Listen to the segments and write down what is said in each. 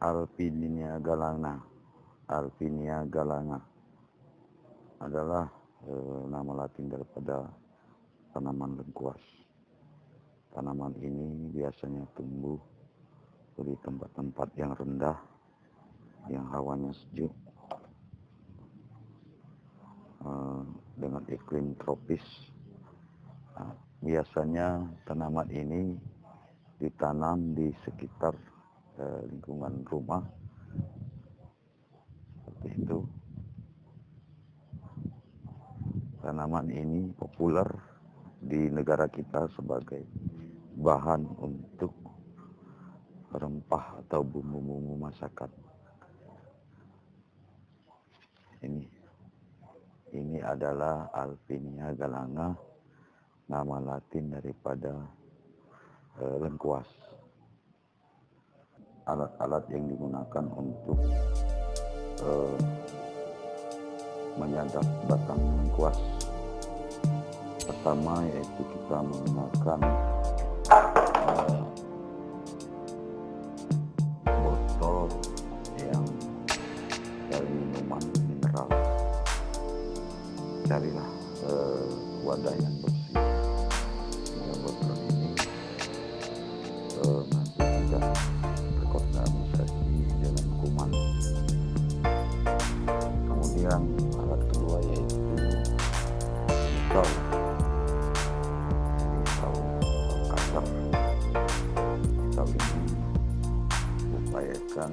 Alpinia galana. Alpinia galana adalah nama latin daripada tanaman lengkuas. Tanaman ini biasanya tumbuh di tempat-tempat yang rendah, yang hawanya sejuk, dengan iklim tropis. Nah, biasanya tanaman ini ditanam di sekitar lingkungan rumah, seperti itu. Tanaman ini populer di negara kita sebagai bahan untuk rempah atau bumbu-bumbu masakan. Ini adalah Alpinia galana, nama latin daripada lengkuas. Alat-alat yang digunakan untuk menyadap batang lengkuas. Pertama yaitu kita menggunakan botol yang dari minuman mineral. Carilah wadah yang bersih. Dengan botol ini nanti tidak terkontaminasi dengan kuman. Kemudian alat kedua yaitu pisau kasar. Pisau ini upayakan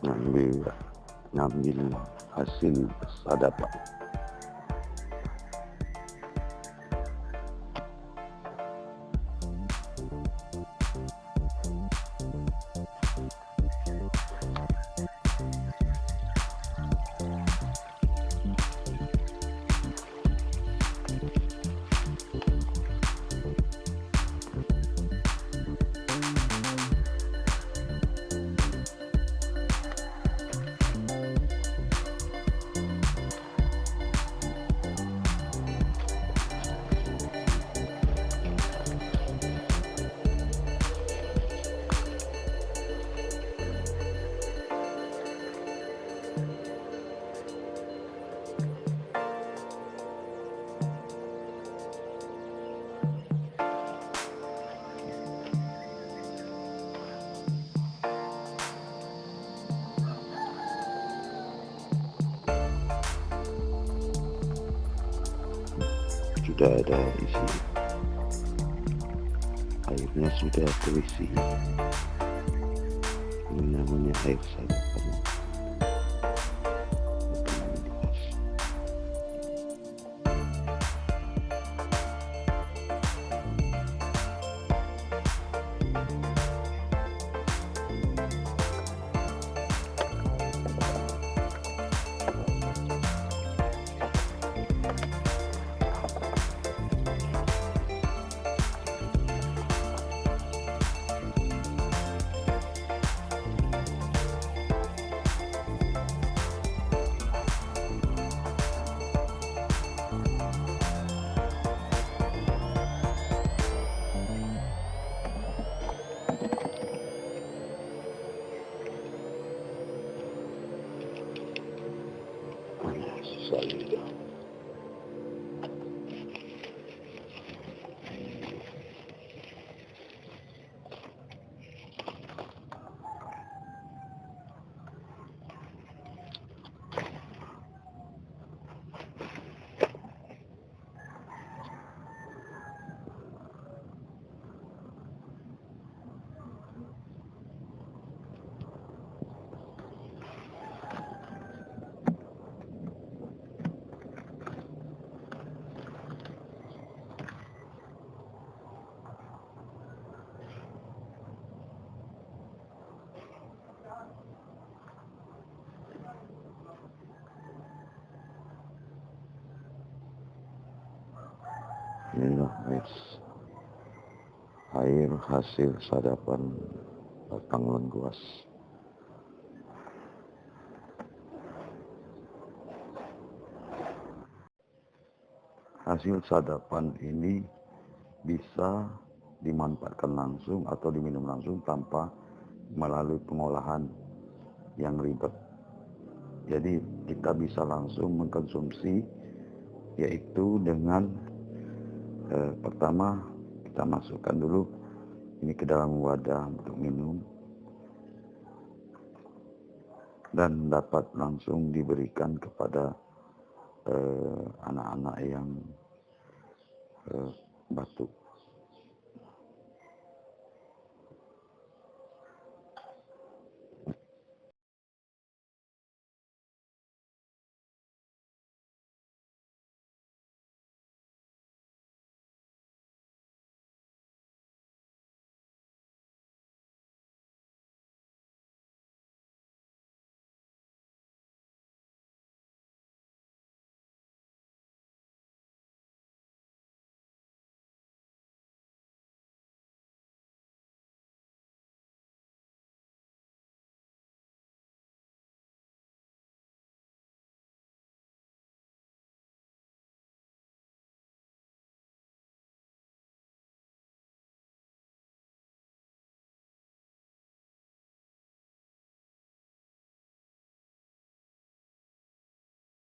ngambil hasil sadapan. Sudah ada isi, airnya sudah terisi. Ini namanya air sadapan. Saling. Inilah air hasil sadapan batang lengkuas. Hasil sadapan ini bisa dimanfaatkan langsung atau diminum langsung tanpa melalui pengolahan yang ribet. Jadi kita bisa langsung mengkonsumsi, yaitu dengan pertama kita masukkan dulu ini ke dalam wadah untuk minum, dan dapat langsung diberikan kepada anak-anak yang batuk.